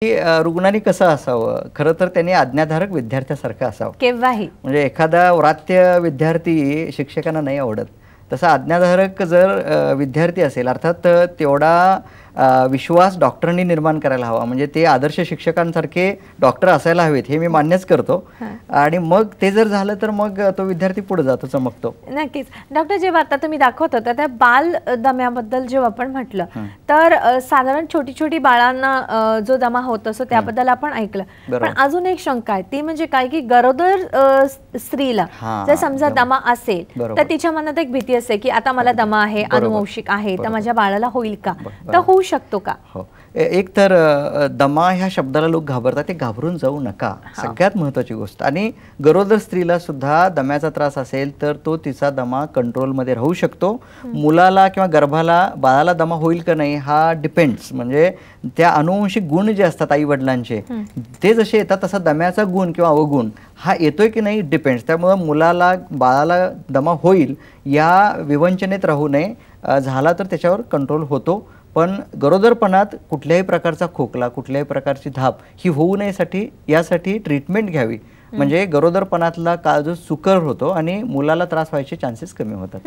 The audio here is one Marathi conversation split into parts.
की रुग्णांनी कसं असावं, खरं तर त्यांनी आज्ञाधारक विद्यार्थ्यासारखं असावं. केव्हाही म्हणजे एखादा व्रात्य विद्यार्थी शिक्षकांना नाही आवडत, तसा आज्ञाधारक जर विद्यार्थी असेल, अर्थात तेवढा विश्वास डॉक्टरांनी निर्माण करायला हवा. म्हणजे ते आदर्श शिक्षकांसारखे डॉक्टर असायला हवेत हे मी मान्यच करतो. आणि मग ते जर झालं तर मग तो विद्यार्थी पुढे जातो, चमकतो. नक्कीच. डॉक्टर, जेव्हा आता तुम्ही दाखवत होता त्या बाल दम्याबद्दल जेव्हा आपण म्हटलं, तर साधारण छोटी छोटी बाळांना जो दमा होत असतो त्याबद्दल आपण ऐकलं. पण अजून एक शंका आहे, ती म्हणजे काय की गरोदर स्त्रीला जर समजा दमा असेल तर तिच्या मनात एक भीती असते की आता मला दमा आहे, अनुवंशिक आहे, तर माझ्या बाळाला होईल का, तर होऊ शकतो का? हो, एक तर दमा ह्या शब्दाला लोक घाबरतात, ते घाबरून जाऊ नका, सगळ्यात महत्त्वाची गोष्ट. आणि गरोदर स्त्रीला सुद्धा दम्याचा त्रास असेल तर तो तिचा दमा कंट्रोलमध्ये राहू शकतो. मुलाला किंवा गर्भाला बाळाला दमा होईल का नाही हा डिपेंड्स. म्हणजे त्या अनुवंशिक गुण जे असतात आई वडिलांचे ते जसे येतात तसा दम्याचा गुण किंवा अवगुण हा येतोय की नाही डिपेंड्स. त्यामुळे मुलाला बाळाला दमा होईल या विवंचनेत राहू नये. झाला तर त्याच्यावर कंट्रोल होतो. पण गरोदरपणात कुठल्याही प्रकारचा खोकला, कुठल्याही प्रकारची धाप ही होऊ नयेसाठी यासाठी ट्रीटमेंट घ्यावी. म्हणजे गरोदरपणातला काळ जो सुकर होतो आणि मुलाला त्रास व्हायचे चान्सेस कमी होतात.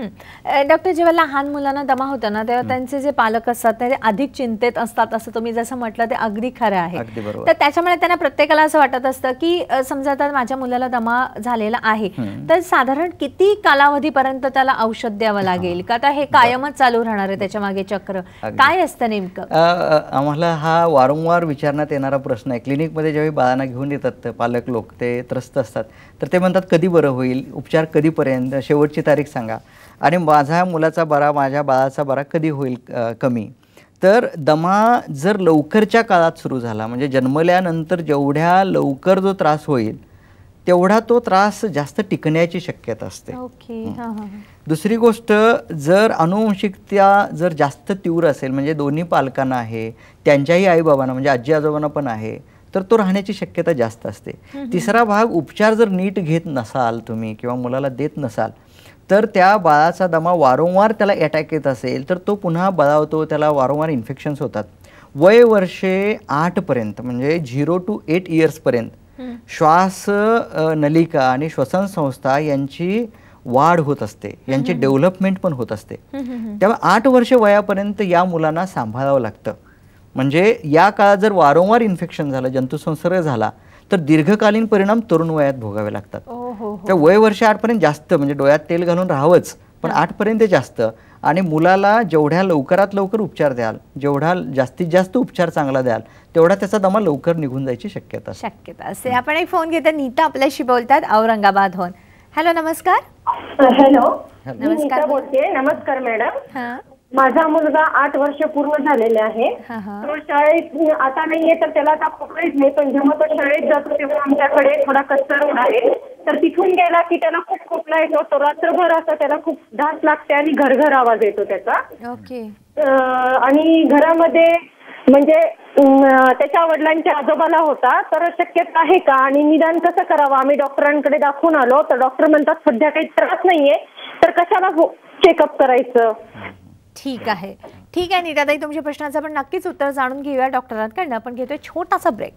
डॉक्टर, जेव्हा लहान मुलांना दमा होता ना तेव्हा त्यांचे जे पालक असतात ते अधिक चिंतेत असतात, असं तुम्ही जसं म्हटलं ते अगदी खरं आहे. तर त्याच्यामुळे त्यांना प्रत्येकाला असं वाटत असतं की समजा तर माझ्या मुलाला दमा झालेला आहे तर साधारण किती कालावधीपर्यंत त्याला औषध द्यावं लागेल का, आता हे कायमच चालू राहणार आहे, त्याच्या मागे चक्र काय असतं नेमकं? आम्हाला हा वारंवार विचारण्यात येणारा प्रश्न आहे. क्लिनिकमध्ये ज्यावेळी बाळांना घेऊन येतात पालक लोक, ते त्रस्त असतात, तर ते म्हणतात कधी बरं होईल, उपचार कधीपर्यंत, शेवटची तारीख सांगा, आणि माझ्या मुलाचा बरा, माझ्या बाळाचा बरा कधी होईल कमी. तर दमा जर लवकरच्या काळात सुरू झाला, म्हणजे जन्मल्यानंतर जेवढ्या लवकर जो त्रास होईल तेवढा तो त्रास जास्त टिकण्याची शक्यता असते. दुसरी गोष्ट, जर अनुवंशिकता जर जास्त तीव्र असेल, म्हणजे दोन्ही पालकांना आहे, त्यांच्याही आईबाबांना म्हणजे आजी आजोबांना पण आहे, तर तो राहण्याची शक्यता जास्त असते. तिसरा भाग, उपचार जर नीट घेत नसाल तुम्ही किंवा मुलाला देत नसाल तर त्या बाळाचा दमा वारंवार त्याला अटॅक येत असेल तर तो पुन्हा बळावतो, त्याला वारंवार इन्फेक्शन्स होतात. वय वर्षे 8 पर्यंत म्हणजे 0 to 8 इयर्सपर्यंत श्वास नलिका आणि श्वसन संस्था यांची वाढ होत असते, यांची डेव्हलपमेंट पण होत असते. तेव्हा 8 वर्ष वयापर्यंत या मुलांना सांभाळावं लागतं. म्हणजे या काळात जर वारंवार इन्फेक्शन झालं, जंतुसंसर्ग झाला तर दीर्घकालीन परिणाम तरुण वयात भोगावे लागतात. तर वय वर्ष 8 पर्यंत जास्त, म्हणजे डोळ्यात तेल घालून राहावंच, पण 8 पर्यंत जास्त. आणि मुलाला जेवढ्या लवकरात लवकर उपचार द्याल, जेवढा जास्तीत जास्त उपचार चांगला द्याल, तेवढा त्याचा दमा लवकर निघून जायची शक्यता असते. आपण एक फोन घेतो, नीता आपल्याशी बोलतात औरंगाबादहून. हॅलो, नमस्कार. हॅलो, नमस्कार बोलते. नमस्कार मॅडम. माझा मुलगा 8 वर्ष पूर्ण झालेले आहे. तो शाळेत आता नाहीये तर त्याला आता पकडायच नाही, पण जेव्हा तो शाळेत जातो तेव्हा आमच्याकडे थोडा कच्चा रोड आहे, तर तिथून गेला की त्याला खूप खोकला येतो. तो रात्रभर असं त्याला खूप धास लागते आणि घरघर आवाज येतो त्याचा. आणि घरामध्ये म्हणजे त्याच्या वडिलांच्या आजोबाला होता, तर शक्यता आहे का आणि निदान कसं करावं? आम्ही डॉक्टरांकडे दाखवून आलो तर डॉक्टर म्हणतात सध्या काही त्रास नाहीये, तर कशाला चेकअप करायचं? ठीक आहे नीताताई, तुमच्या प्रश्नाचं आपण नक्कीच उत्तर जाणून घेऊया डॉक्टरांकडनं. आपण घेतोय छोटासा ब्रेक.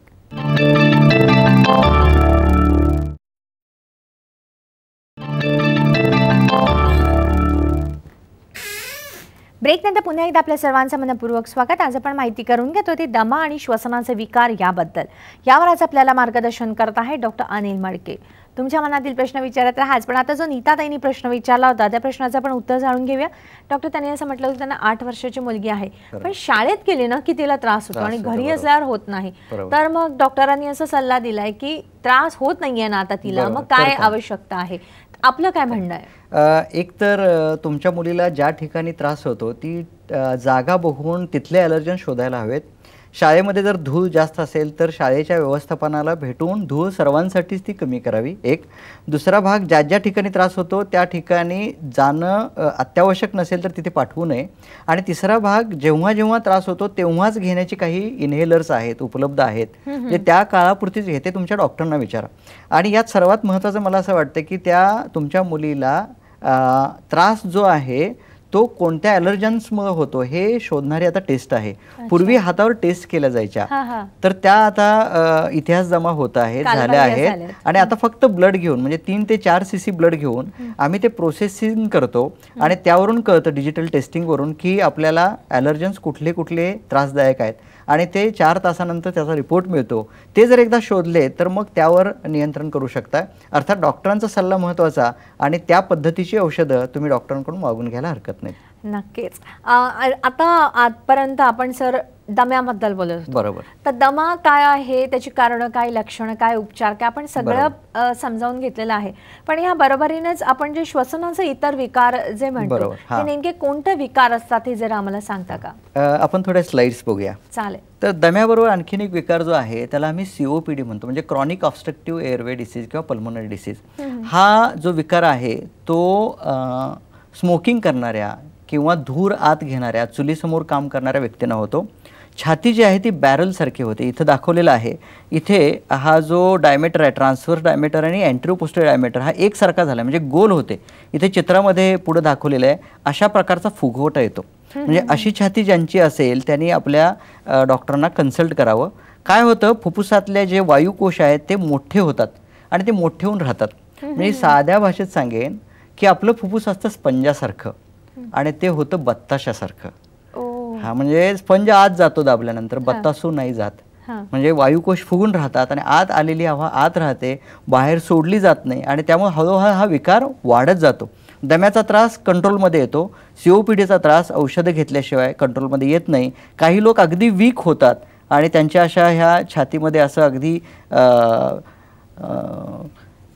ब्रेकनंतर पुन्हा एकदा आपल्या सर्वांचं मनपूर्वक स्वागत. आज आपण माहिती करून घेतो ते दमा आणि श्वसनाचे विकार याबद्दल. यावर आज आपल्याला मार्गदर्शन करत आहे डॉक्टर अनिल मडके. तुमच्या मनातील प्रश्न विचारत राहाच, पण आता जो नीताताईंनी प्रश्न विचारला होता त्या प्रश्नाचं आपण उत्तर जाणून घेऊया. डॉक्टर, त्यांनी असं म्हटलं की त्यांना 8 वर्षाची मुलगी आहे, पण शाळेत गेली ना की तिला त्रास होतो आणि घरी असल्यावर होत नाही, तर मग डॉक्टरांनी असा सल्ला दिलाय की त्रास होत नाहीये ना आता तिला, मग काय आवश्यकता आहे? आपलं काय म्हणणं आहे? एक तर तुमच्या मुलीला ज्या ठिकाणी त्रास होतो ती जागा बघून तिथले ॲलर्जन शोधायला हवेत. शाळेमध्ये जर धूळ जास्त असेल तर शाळेच्या व्यवस्थापनाला भेटून धूळ सर्वांसाठीच ती कमी करावी. एक. दुसरा भाग, ज्या ज्या ठिकाणी त्रास होतो त्या ठिकाणी जाणं अत्यावश्यक नसेल तर तिथे पाठवू नये. आणि तिसरा भाग, जेव्हा जेव्हा त्रास होतो तेव्हाच घेण्याची काही इनहेलर्स आहेत, उपलब्ध आहेत, जे त्या काळापुरतीच घेते, तुमच्या डॉक्टरांना विचारा. आणि यात सर्वात महत्त्वाचं मला असं वाटतं की त्या तुमच्या मुलीला त्रास जो आहे तो कोणत्या ॲलर्जन्समुळे होतो हे शोधणारी आता टेस्ट आहे. पूर्वी हातावर टेस्ट केल्या जायच्या, तर त्या आता इतिहास जमा होत आहेत, झाल्या आहेत. आणि आता फक्त ब्लड घेऊन म्हणजे 3 ते 4 cc ब्लड घेऊन आम्ही ते प्रोसेसिंग करतो आणि त्यावरून कळतं डिजिटल टेस्टिंगवरून की आपल्याला ॲलर्जन्स कुठले कुठले त्रासदायक आहेत आणि ते 4 तासानंतर त्याचा रिपोर्ट मिळतो. ते जर एकदा शोधले तर मग त्यावर नियंत्रण करू शकता. अर्थात डॉक्टरांचा सल्ला महत्त्वाचा आणि त्या पद्धतीची औषधं तुम्ही डॉक्टरांकडून मागून घ्यायला हरकत नाही. नक्कीच. आता आजपर्यंत आपण सर दम्याबद्दल बोलत होतो. बरोबर. तर दमा काय आहे, त्याची कारणं काय, लक्षणं काय, उपचार काय, आपण सगळं समजावून घेतलेलं आहे. पण या बरोबरीनेच आपण जे श्वसनाचे इतर विकार जे म्हणतो ते नेमके कोणते विकार असतात हे जरा आम्हाला सांगता का? आपण थोड्या स्लाइड्स बघूया. चालेल. तर दम्याबरोबर आणखीन एक विकार जो आहे त्याला आम्ही COPD म्हणतो, म्हणजे क्रॉनिक ऑब्स्ट्रक्टिव्ह एअरवे डिसीज किंवा पल्मोनरी डिसीज. हा जो विकार आहे तो स्मोकिंग करणाऱ्या किंवा धूर आत घेणाऱ्या, चुलीसमोर काम करणाऱ्या व्यक्तींना होतो. छाती जी आहे ती बॅरलसारखी होते. इथं दाखवलेलं आहे. इथे हा जो डायमीटर आहे, ट्रान्सव्हर्स डायमीटर आणि अँटेरियो पोस्टीरियर डायमीटर हा एकसारखा झाला, म्हणजे गोल होते. इथे चित्रामध्ये पुढे दाखवलेलं आहे अशा प्रकारचा फुगवटा येतो. म्हणजे अशी छाती ज्यांची असेल त्यांनी आपल्या डॉक्टरांना कन्सल्ट करावं. काय होतं, फुफ्फुसातले जे वायुकोश आहेत ते मोठे होतात आणि ते मोठे होऊन राहतात. म्हणजे साध्या भाषेत सांगेन की आपलं फुफ्फुस असतं स्पंजासारखं आणि ते होतं बत्ताशासारखं. हा, म्हणजे स्पंज आत जातो दाबल्यानंतर, बत्तासू नाही जात. म्हणजे वायुकोश फुगून राहतात आणि आत आलेली हवा आत राहते, बाहेर सोडली जात नाही आणि त्यामुळे हळूहळू हा विकार वाढत जातो. दम्याचा त्रास कंट्रोलमध्ये येतो. COPDचा त्रास औषधं घेतल्याशिवाय कंट्रोलमध्ये येत नाही. काही लोक अगदी वीक होतात आणि त्यांच्या अशा ह्या छातीमध्ये असं अगदी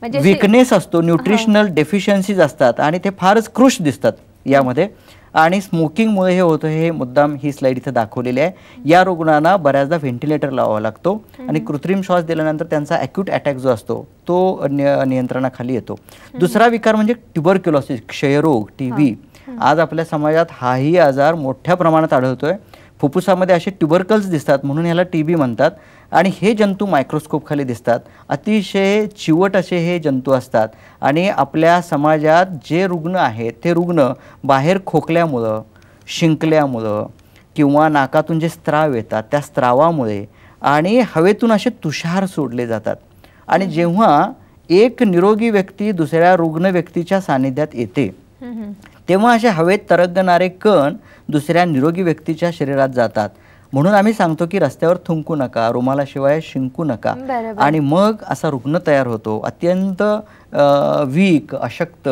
वीकनेस असतो, न्यूट्रिशनल डेफिशियन्सीज असतात आणि ते फारच कृश दिसतात यामध्ये. आणि स्मोकिंगमुळे हे होतं, हे मुद्दाम ही स्लाइड इथे दाखवलेली आहे. या रुग्णांना बऱ्याचदा व्हेंटिलेटर लावावा लागतो आणि कृत्रिम श्वास दिल्यानंतर त्यांचा ॲक्यूट अटॅक जो असतो तो नियंत्रणाखाली येतो. दुसरा विकार म्हणजे ट्युबरक्युलोसिस, क्षयरोग, TB. आज आपल्या समाजात हाही आजार मोठ्या प्रमाणात आढळतोय. फुफ्फुसामध्ये असे ट्युबरकल्स दिसतात म्हणून ह्याला TB म्हणतात आणि हे जंतू मायक्रोस्कोप खाली दिसतात. अतिशय चिवट असे हे जंतू असतात आणि आपल्या समाजात जे रुग्ण आहेत ते रुग्ण बाहेर खोकल्यामुळं, शिंकल्यामुळं किंवा नाकातून जे स्त्राव येतात त्या स्त्रावामुळे आणि हवेतून असे तुषार सोडले जातात. आणि जेव्हा एक निरोगी व्यक्ती दुसऱ्या रुग्ण व्यक्तीच्या सानिध्यात येते तेव्हा असे हवेत तरंगणारे कण दुसऱ्या निरोगी व्यक्तीच्या शरीरात जातात. म्हणून आम्ही सांगतो की रस्त्यावर थुंकू नका, रुमालाशिवाय शिंकू नका. आणि मग असा रुग्ण तयार होतो, अत्यंत वीक, अशक्त,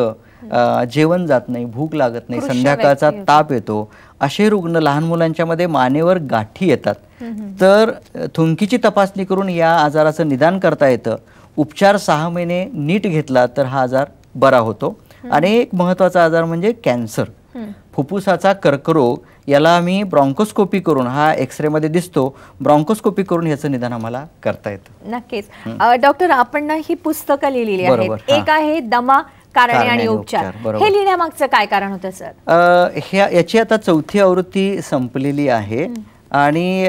जेवण जात नाही, भूक लागत नाही, संध्याकाळचा ताप येतो. असे रुग्ण लहान मुलांच्या मध्ये मानेवर गाठी येतात. तर थुंकीची तपासणी करून या आजाराचं निदान करता येतं. उपचार 6 महिने नीट घेतला तर हा आजार बरा होतो. आणि एक महत्त्वाचा आजार म्हणजे कॅन्सर, फुफ्फुसाचा कर्करोग. याला आम्ही ब्रॉन्कोस्कोपी करून, हा एक्सरे मध्ये दिसतो, ब्रॉन्कोस्कोपी करून याचं निदान आम्हाला करता येतं. नक्कीच. डॉक्टर, आपण ही पुस्तकं लिहिलेली आहेत. एक आहे दमा, कारणे आणि उपचार. हे लिहिण्यामागचं काय कारण होतं सर? याची आता 4थी आवृत्ती संपलेली आहे आणि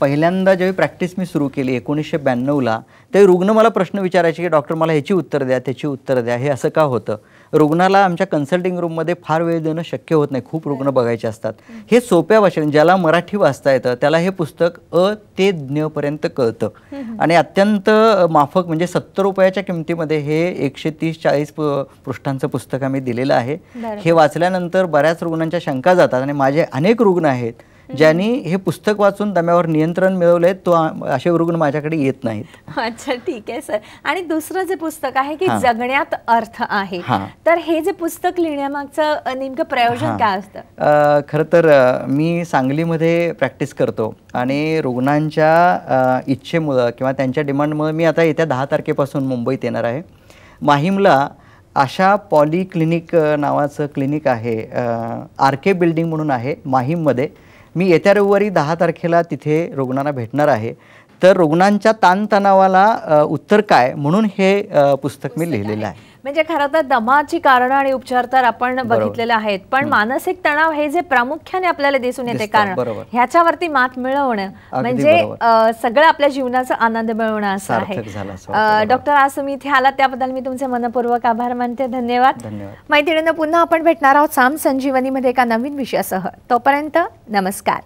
पहिल्यांदा जेव्हा प्रॅक्टिस मी सुरू केली 1992ला, ते रुग्ण मला प्रश्न विचारायचे की डॉक्टर मला ह्याची उत्तर द्या, त्याची उत्तर द्या. हे असं का होतं? रुग्णाला आमच्या कन्सल्टिंग रूममध्ये फार वेळ देणं शक्य होत नाही, खूप रुग्ण बघायचे असतात. हे सोप्या भाषेत, ज्याला मराठी वाचता येतं त्याला हे पुस्तक अ ते ज्ञ पर्यंत कळतं आणि अत्यंत माफक म्हणजे 70 रुपयाच्या किमतीमध्ये हे 130-40 पृष्ठांचं पुस्तक आम्ही दिलेलं आहे. हे वाचल्यानंतर बऱ्याच रुग्णांच्या शंका जातात आणि माझे अनेक रुग्ण आहेत ज्यांनी हे पुस्तक वाचून दम्यावर नियंत्रण मिळवलंय. तो असे रुग्ण माझ्याकडे येत नाहीत. अच्छा, ठीक आहे सर. आणि दुसरं जे पुस्तक आहे की जगण्यात अर्थ आहे, तर हे जे पुस्तक लिहिण्यामागचं नेमकं प्रयोजन काय असतं? खरं तर मी सांगलीमध्ये प्रॅक्टिस करतो आणि रुग्णांच्या इच्छेमुळं किंवा त्यांच्या डिमांडमुळे मी आता येत्या 10 तारखेपासून मुंबईत येणार आहे. माहीमला आशा पॉली क्लिनिक नावाचं क्लिनिक आहे, RK बिल्डिंग म्हणून आहे माहीममध्ये. मी येत्या रविवारी 10 तारखेला तिथे रुग्णांना भेटणार आहे. तर रुग्णांच्या ताणतणावाला उत्तर काय म्हणून हे पुस्तक मी लिहिलेलं आहे. म्हणजे खरं तर दमाची कारणं आणि उपचार तर आपण बघितलेले आहेत, पण मानसिक तणाव हे जे प्रामुख्याने आपल्याला दिसून येते कारण ह्याच्यावरती मात मिळवणं म्हणजे सगळं आपल्या जीवनाचा आनंद मिळवणं असं आहे. डॉक्टर, आज तुम्ही इथे आलात त्याबद्दल मी तुमचे मनपूर्वक आभार मानते. धन्यवाद. मैत्रिणींनो, पुन्हा आपण भेटणार आहोत साम संजीवनीमध्ये एका नवीन विषयासह. तोपर्यंत नमस्कार.